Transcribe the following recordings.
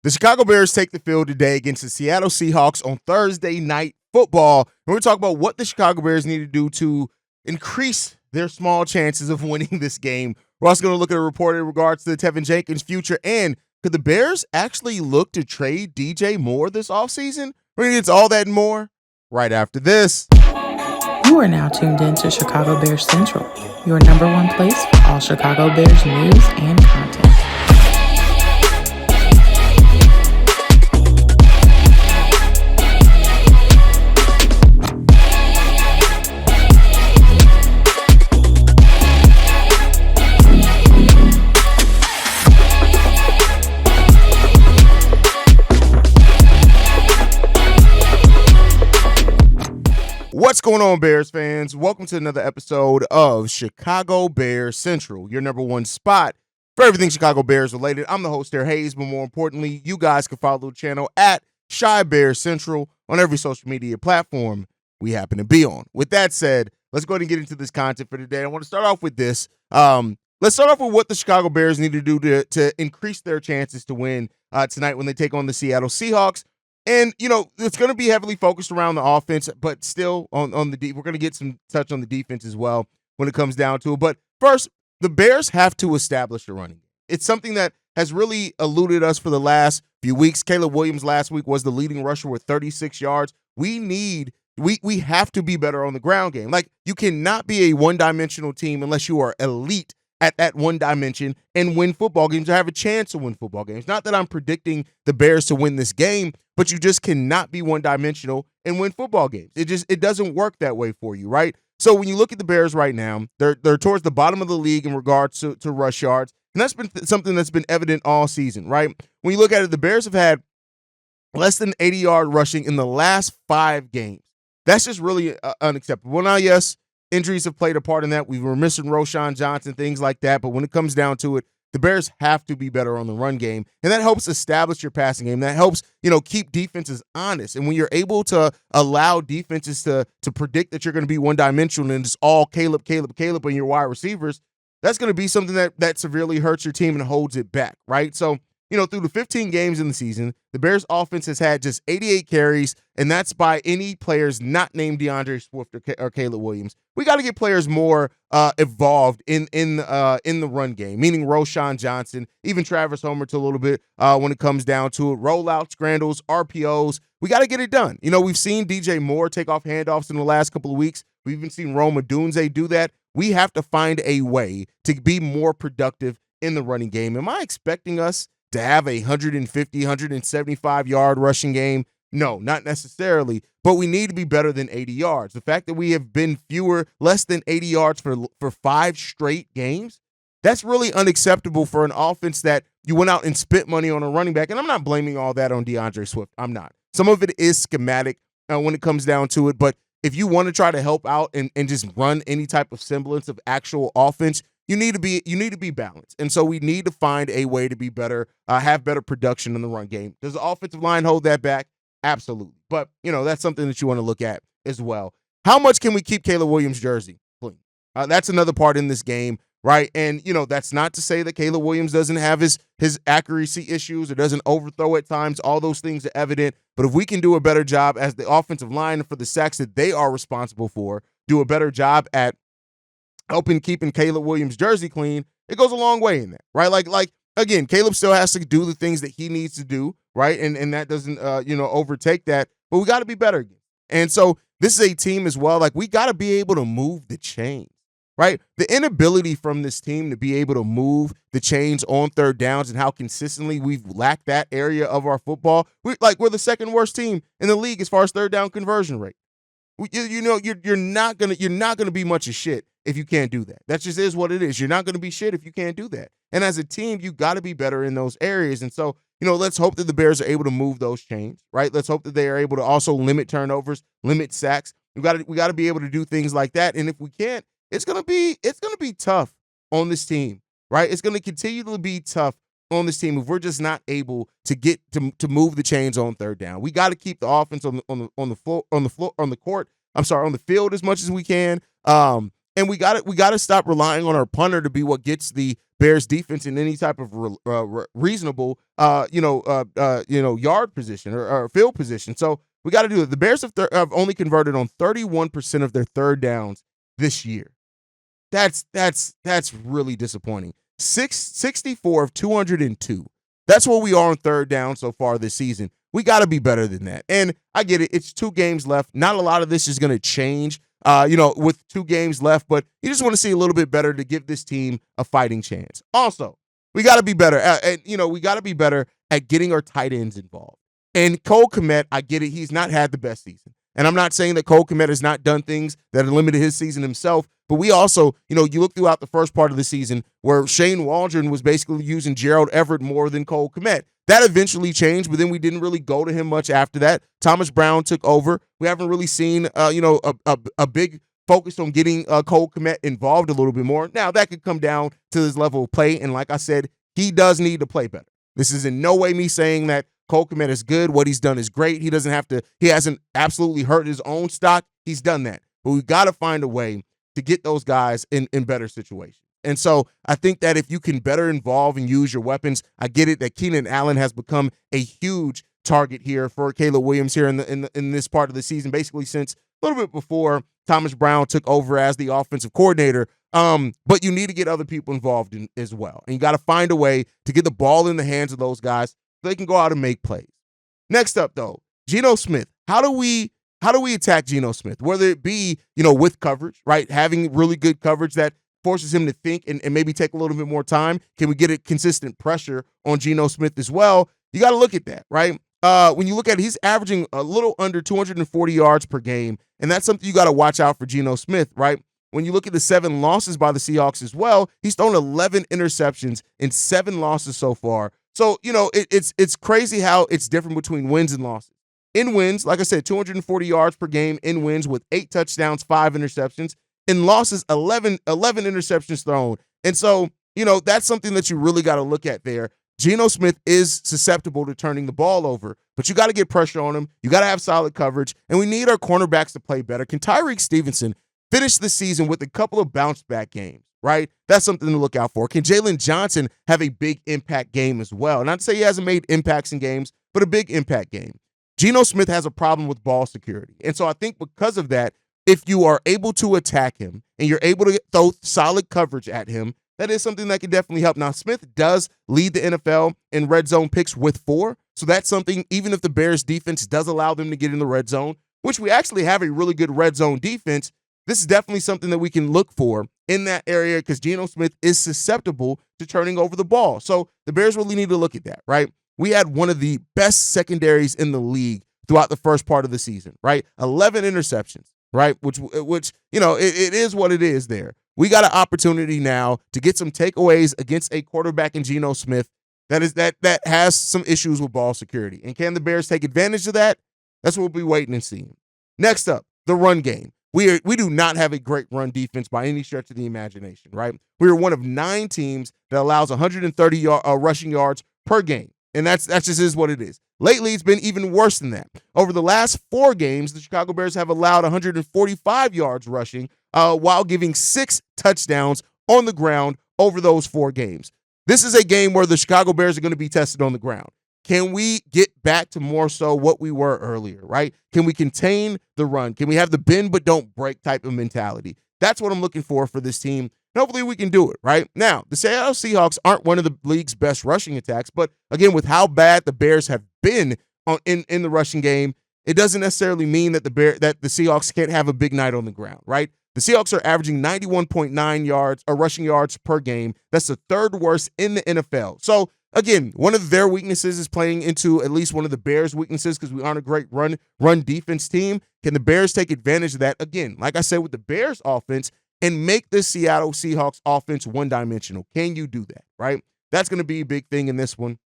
The Chicago Bears take the field today against the Seattle Seahawks on Thursday Night Football. And we're going to talk about what the Chicago Bears need to do to increase their small chances of winning this game. We're also going to look at a report in regards to Tevin Jenkins' future. And could the Bears actually look to trade DJ Moore this offseason? We're going to get to all that and more right after this. You are now tuned in to Chicago Bears Central, your number one place for all Chicago Bears news and content. What's going on, Bears fans? Welcome to another episode of Chicago Bears Central, your number one spot for everything Chicago Bears related. I'm the host there, Hayes, but more importantly, you guys can follow the channel at Chi Bears Central on every social media platform we happen to be on. With that said, let's go ahead and get into this content for today. I want to start off with this. Let's start off with what the Chicago Bears need to do to increase their chances to win tonight when they take on the Seattle Seahawks. And, you know, it's going to be heavily focused around the offense, but still on the we're going to get some touch on the defense as well when it comes down to it. But first, the Bears have to establish the running game. It's something that has really eluded us for the last few weeks. Caleb Williams last week was the leading rusher with 36 yards. We have to be better on the ground game. Like, you cannot be a one-dimensional team unless you are elite at that one dimension and win football games or have a chance to win football games. Not that I'm predicting the Bears to win this game, but you just cannot be one-dimensional and win football games. It doesn't work that way for you, right? So when you look at the Bears right now, they're towards the bottom of the league in regards to rush yards, and that's been something that's been evident all season, right? When you look at it, the Bears have had less than 80-yard rushing in the last 5 games. That's just really unacceptable. Now, yes, injuries have played a part in that. We were missing Roschon Johnson, things like that. But when it comes down to it, the Bears have to be better on the run game. And that helps establish your passing game. That helps, keep defenses honest. And when you're able to allow defenses to predict that you're going to be one-dimensional and it's all Caleb and your wide receivers, that's going to be something that severely hurts your team and holds it back, right? So, through the 15 games in the season, the Bears offense has had just 88 carries, and that's by any players not named DeAndre Swift or Caleb Williams. We got to get players more involved in the run game, meaning Roschon Johnson, even Travis Homer to a little bit when it comes down to it. Rollouts, scrambles, RPOs. We got to get it done. We've seen DJ Moore take off handoffs in the last couple of weeks. We've even seen Rome Odunze do that. We have to find a way to be more productive in the running game. Am I expecting us to have a 150, 175-yard rushing game? No, not necessarily, but we need to be better than 80 yards. The fact that we have been less than 80 yards for 5 straight games, that's really unacceptable for an offense that you went out and spent money on a running back. And I'm not blaming all that on DeAndre Swift. I'm not. Some of it is schematic when it comes down to it, but if you want to try to help out and just run any type of semblance of actual offense, you need to be balanced. And so we need to find a way to be better, have better production in the run game. Does the offensive line hold that back? Absolutely. But, that's something that you want to look at as well. How much can we keep Caleb Williams' jersey clean? That's another part in this game, right? And, that's not to say that Caleb Williams doesn't have his accuracy issues or doesn't overthrow at times. All those things are evident. But if we can do a better job as the offensive line for the sacks that they are responsible for, do a better job at helping keeping Caleb Williams' jersey clean, it goes a long way in that, right? Like again, Caleb still has to do the things that he needs to do, right? And that doesn't, overtake that, but we got to be better again. And so this is a team as well. Like, we got to be able to move the chains, right? The inability from this team to be able to move the chains on third downs and how consistently we've lacked that area of our football. We're the second worst team in the league as far as third down conversion rate. You're not gonna be much of shit if you can't do that. That just is what it is. You're not gonna be shit if you can't do that. And as a team, you got to be better in those areas. And so, let's hope that the Bears are able to move those chains, right? Let's hope that they are able to also limit turnovers, limit sacks. We got to be able to do things like that. And if we can't, it's gonna be tough on this team, right? It's gonna continue to be tough on this team if we're just not able to get to move the chains on third down. We got to keep the offense on the field as much as we can. And we got to stop relying on our punter to be what gets the Bears defense in any type of reasonable yard position or field position. So we got to do it. The Bears have only converted on 31% of their third downs this year. That's really disappointing. 64 of 202. That's where we are on third down so far this season. We got to be better than that. And I get it. It's 2 games left. Not a lot of this is going to change, with 2 games left, but you just want to see a little bit better to give this team a fighting chance. Also, we got to be better. We got to be better at getting our tight ends involved. And Cole Kmet, I get it. He's not had the best season. And I'm not saying that Cole Kmet has not done things that have limited his season himself, but we also, you look throughout the first part of the season where Shane Waldron was basically using Gerald Everett more than Cole Kmet. That eventually changed, but then we didn't really go to him much after that. Thomas Brown took over. We haven't really seen, a big focus on getting Cole Kmet involved a little bit more. Now, that could come down to his level of play, and like I said, he does need to play better. This is in no way me saying that Cole Kmet is good. What he's done is great. He hasn't absolutely hurt his own stock. He's done that. But we got to find a way to get those guys in better situations. And so I think that if you can better involve and use your weapons, I get it that Keenan Allen has become a huge target here for Caleb Williams here in this part of the season, basically since a little bit before Thomas Brown took over as the offensive coordinator. But you need to get other people involved as well. And you got to find a way to get the ball in the hands of those guys so they can go out and make plays. Next up, though, Geno Smith. How do we attack Geno Smith? Whether it be, with coverage, right? Having really good coverage that forces him to think and maybe take a little bit more time. Can we get a consistent pressure on Geno Smith as well? You got to look at that, right? When you look at it, he's averaging a little under 240 yards per game, and that's something you got to watch out for Geno Smith, right? When you look at the 7 losses by the Seahawks as well, he's thrown 11 interceptions in 7 losses so far. So, it's crazy how it's different between wins and losses. In wins, like I said, 240 yards per game in wins with 8 touchdowns, 5 interceptions. In losses, 11 interceptions thrown. And so, that's something that you really got to look at there. Geno Smith is susceptible to turning the ball over, but you got to get pressure on him. You got to have solid coverage, and we need our cornerbacks to play better. Can Tyreek Stevenson finish the season with a couple of bounce-back games, right? That's something to look out for. Can Jalen Johnson have a big impact game as well? Not to say he hasn't made impacts in games, but a big impact game. Geno Smith has a problem with ball security, and so I think because of that, if you are able to attack him and you're able to throw solid coverage at him, that is something that can definitely help. Now, Smith does lead the NFL in red zone picks with 4. So that's something, even if the Bears defense does allow them to get in the red zone, which we actually have a really good red zone defense, this is definitely something that we can look for in that area because Geno Smith is susceptible to turning over the ball. So the Bears really need to look at that, right? We had one of the best secondaries in the league throughout the first part of the season, right? 11 interceptions. Right, which it is what it is there. We got an opportunity now to get some takeaways against a quarterback in Geno Smith that has some issues with ball security. And can the Bears take advantage of that? That's what we'll be waiting and seeing. Next up, the run game. We do not have a great run defense by any stretch of the imagination, right? We are one of 9 teams that allows 130 rushing yards per game. And that's just is what it is. Lately, it's been even worse than that. Over the last 4 games, the Chicago Bears have allowed 145 yards rushing while giving 6 touchdowns on the ground over those 4 games. This is a game where the Chicago Bears are going to be tested on the ground. Can we get back to more so what we were earlier, right? Can we contain the run? Can we have the bend but don't break type of mentality? That's what I'm looking for this team. Hopefully we can do it, right? Now, the Seattle Seahawks aren't one of the league's best rushing attacks, but again, with how bad the Bears have been in the rushing game, it doesn't necessarily mean that the Seahawks can't have a big night on the ground, right? The Seahawks are averaging 91.9 yards or rushing yards per game. That's the 3rd worst in the NFL. So again, one of their weaknesses is playing into at least one of the Bears' weaknesses because we aren't a great run defense team. Can the Bears take advantage of that? Again, like I said, with the Bears offense, and make the Seattle Seahawks offense one-dimensional. Can you do that, right? That's going to be a big thing in this one.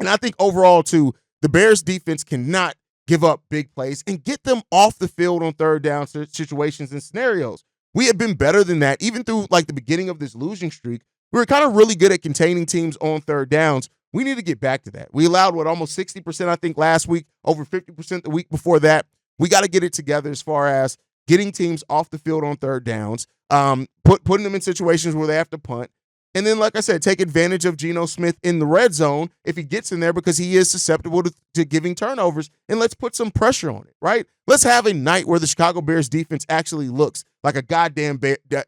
And I think overall, too, the Bears defense cannot give up big plays and get them off the field on third down situations and scenarios. We have been better than that. Even through like the beginning of this losing streak, we were kind of really good at containing teams on third downs. We need to get back to that. We allowed, almost 60%, I think, last week, over 50% the week before that. We got to get it together as far as getting teams off the field on third downs, putting them in situations where they have to punt. And then, like I said, take advantage of Geno Smith in the red zone if he gets in there because he is susceptible to giving turnovers. And let's put some pressure on it, right? Let's have a night where the Chicago Bears defense actually looks like a goddamn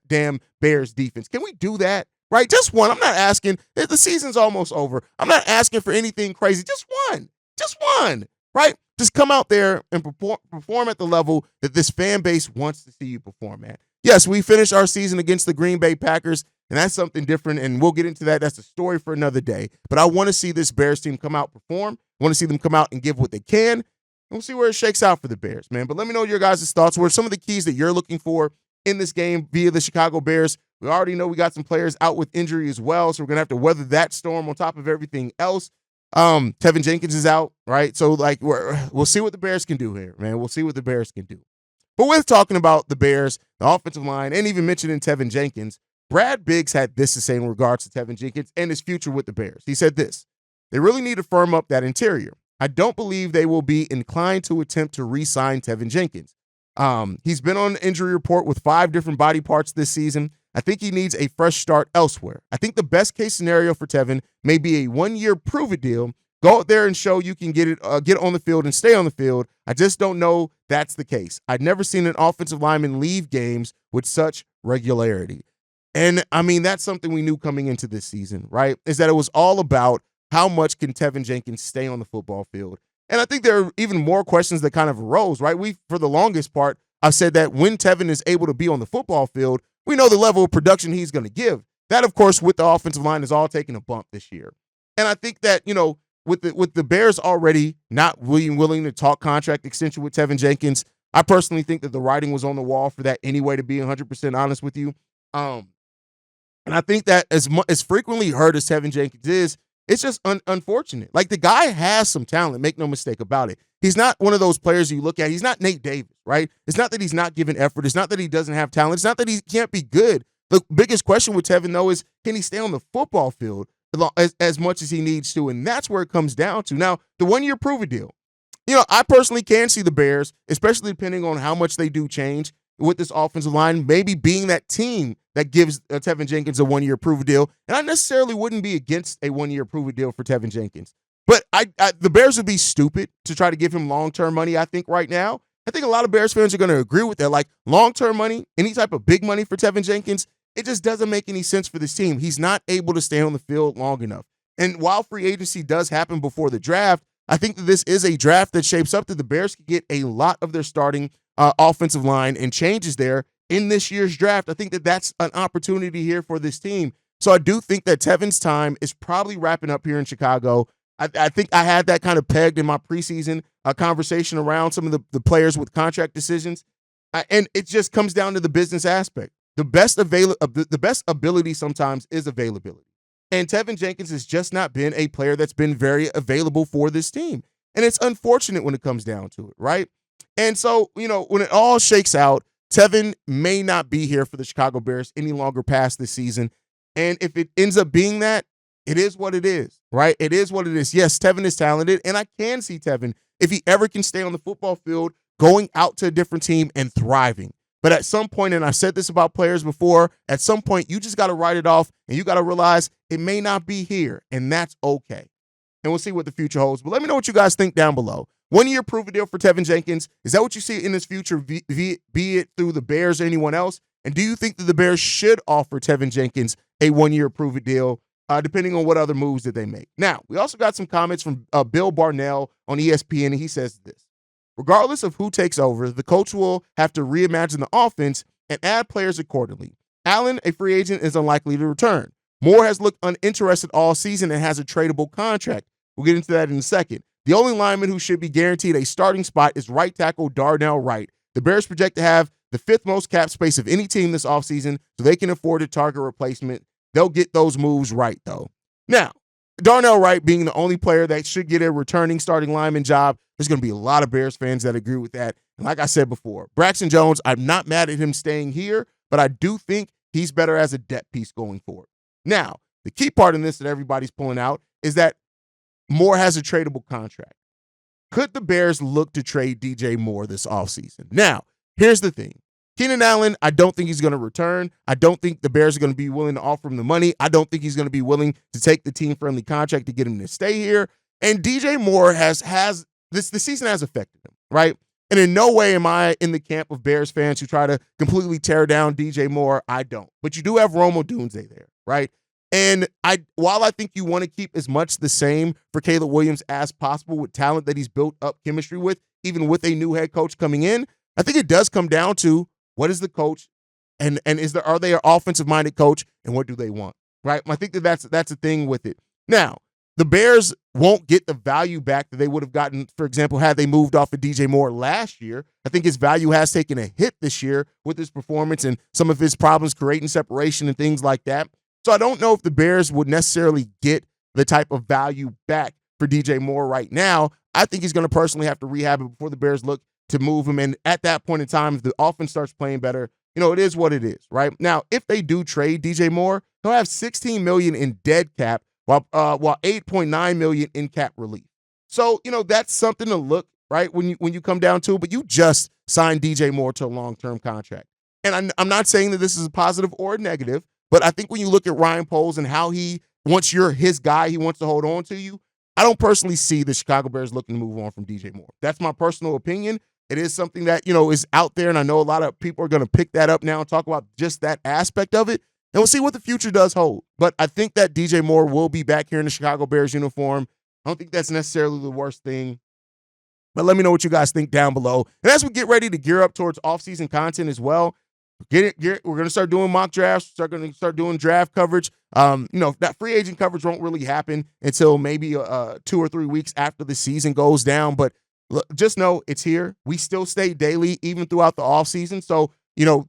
damn Bears defense. Can we do that? Right? Just one. I'm not asking. The season's almost over. I'm not asking for anything crazy. Just one. Just one. Right? Just come out there and perform at the level that this fan base wants to see you perform at. Yes, we finished our season against the Green Bay Packers, and that's something different, and we'll get into that. That's a story for another day. But I want to see this Bears team come out, perform. I want to see them come out and give what they can. And we'll see where it shakes out for the Bears, man. But let me know your guys' thoughts. What are some of the keys that you're looking for in this game via the Chicago Bears? We already know we got some players out with injury as well, so we're going to have to weather that storm on top of everything else. Tevin Jenkins is out, right? So, like, we'll see what the Bears can do here, man. We'll see what the Bears can do. But with talking about the Bears, the offensive line, and even mentioning Tevin Jenkins, Brad Biggs had this to say in regards to Tevin Jenkins and his future with the Bears. He said this: they really need to firm up that interior. I don't believe they will be inclined to attempt to re-sign Tevin Jenkins. He's been on the injury report with 5 different body parts this season. I think he needs a fresh start elsewhere. I think the best case scenario for Tevin may be a 1-year prove-it deal. Go out there and show you can get on the field and stay on the field. I just don't know that's the case. I've never seen an offensive lineman leave games with such regularity. And, I mean, that's something we knew coming into this season, right, is that it was all about how much can Tevin Jenkins stay on the football field. And I think there are even more questions that kind of arose, right? For the longest part, I've said that when Tevin is able to be on the football field, we know the level of production he's going to give. That, of course, with the offensive line is all taking a bump this year. And I think that, with the Bears already not willing to talk contract extension with Tevin Jenkins, I personally think that the writing was on the wall for that anyway, to be 100% honest with you. And I think that as frequently heard as Tevin Jenkins is, it's just unfortunate. Like, the guy has some talent, make no mistake about it. He's not one of those players you look at. He's not Nate Davis, right? It's not that he's not giving effort. It's not that he doesn't have talent. It's not that he can't be good. The biggest question with Tevin, though, is can he stay on the football field as much as he needs to? And that's where it comes down to. Now, the 1-year prove-it deal. I personally can see the Bears, especially depending on how much they do change with this offensive line, maybe being that team that gives Tevin Jenkins a 1-year prove-it deal. And I necessarily wouldn't be against a 1-year prove-it deal for Tevin Jenkins. But the Bears would be stupid to try to give him long-term money, I think, right now. I think a lot of Bears fans are going to agree with that. Like, long-term money, any type of big money for Tevin Jenkins, it just doesn't make any sense for this team. He's not able to stay on the field long enough. And while free agency does happen before the draft, I think that this is a draft that shapes up that the Bears could get a lot of their starting offensive line and changes there in this year's draft. I think that that's an opportunity here for this team. So I do think that Tevin's time is probably wrapping up here in Chicago. I think I had that kind of pegged in my preseason conversation around some of the players with contract decisions. And it just comes down to the business aspect. The best ability sometimes is availability. And Tevin Jenkins has just not been a player that's been very available for this team. And it's unfortunate when it comes down to it, right? And so, when it all shakes out, Tevin may not be here for the Chicago Bears any longer past this season. And if it ends up being that, it is what it is, right? It is what it is. Yes, Tevin is talented, and I can see Tevin, if he ever can stay on the football field, going out to a different team and thriving. But at some point, and I've said this about players before, at some point, you just got to write it off, and you got to realize it may not be here, and that's okay. And we'll see what the future holds. But let me know what you guys think down below. 1-year prove-it deal for Tevin Jenkins. Is that what you see in his future, be it through the Bears or anyone else? And do you think that the Bears should offer Tevin Jenkins a 1-year prove-it deal, depending on what other moves that they make? Now, we also got some comments from Bill Barnell on ESPN, and he says this: regardless of who takes over, the coach will have to reimagine the offense and add players accordingly. Allen, a free agent, is unlikely to return. Moore has looked uninterested all season and has a tradable contract. We'll get into that in a second. The only lineman who should be guaranteed a starting spot is right tackle Darnell Wright. The Bears project to have the 5th most cap space of any team this offseason, so they can afford a target replacement. They'll get those moves right, though. Now, Darnell Wright being the only player that should get a returning starting lineman job, there's going to be a lot of Bears fans that agree with that. And like I said before, Braxton Jones, I'm not mad at him staying here, but I do think he's better as a depth piece going forward. Now, the key part in this that everybody's pulling out is that Moore has a tradable contract. Could the Bears look to trade DJ Moore this offseason? Now, here's the thing. Keenan Allen, I don't think he's going to return. I don't think the Bears are going to be willing to offer him the money. I don't think he's going to be willing to take the team-friendly contract to get him to stay here. And DJ Moore the season has affected him, right? And in no way am I in the camp of Bears fans who try to completely tear down DJ Moore. I don't. But you do have Rome Odunze there, right? And while I think you want to keep as much the same for Caleb Williams as possible with talent that he's built up chemistry with, even with a new head coach coming in, I think it does come down to what is the coach and are they an offensive-minded coach and what do they want, right? I think that's a thing with it. Now, the Bears won't get the value back that they would have gotten, for example, had they moved off of DJ Moore last year. I think his value has taken a hit this year with his performance and some of his problems creating separation and things like that. So I don't know if the Bears would necessarily get the type of value back for DJ Moore right now. I think he's going to personally have to rehab it before the Bears look to move him. And at that point in time, if the offense starts playing better, it is what it is, right? Now, if they do trade DJ Moore, he'll have $16 million in dead cap, while $8.9 million in cap relief. So, that's something to look, right, when you come down to it, but you just signed DJ Moore to a long-term contract. And I'm not saying that this is a positive or a negative, but I think when you look at Ryan Poles and how once you're his guy, he wants to hold on to you, I don't personally see the Chicago Bears looking to move on from DJ Moore. That's my personal opinion. It is something that, is out there, and I know a lot of people are going to pick that up now and talk about just that aspect of it. And we'll see what the future does hold. But I think that DJ Moore will be back here in the Chicago Bears uniform. I don't think that's necessarily the worst thing. But let me know what you guys think down below. And as we get ready to gear up towards off-season content as well, we're going to start doing mock drafts. We're going to start doing draft coverage. That free agent coverage won't really happen until maybe 2 or 3 weeks after the season goes down. But just know it's here. We still stay daily even throughout the offseason. So,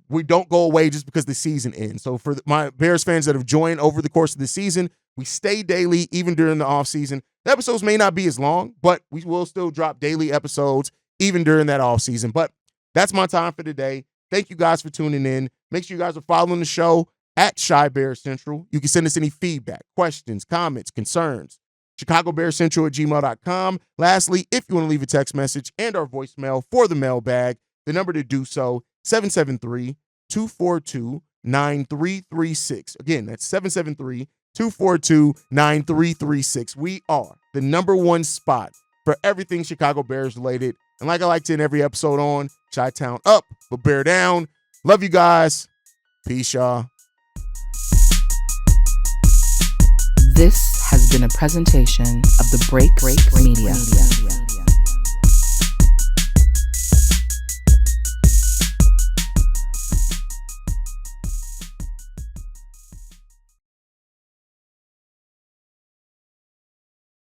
we don't go away just because the season ends. So for my Bears fans that have joined over the course of the season, we stay daily even during the offseason. The episodes may not be as long, but we will still drop daily episodes even during that offseason. But that's my time for today. Thank you guys for tuning in. Make sure you guys are following the show at Shy Bear Central. You can send us any feedback, questions, comments, concerns. ChicagoBearCentral@gmail.com. Lastly, if you want to leave a text message and our voicemail for the mailbag, the number to do so, 773-242-9336. Again, that's 773-242-9336. We are the #1 spot for everything Chicago Bears related. And like I like to end every episode on, Chi-Town up, but bear down. Love you guys. Peace, y'all. This has been a presentation of the Break Media.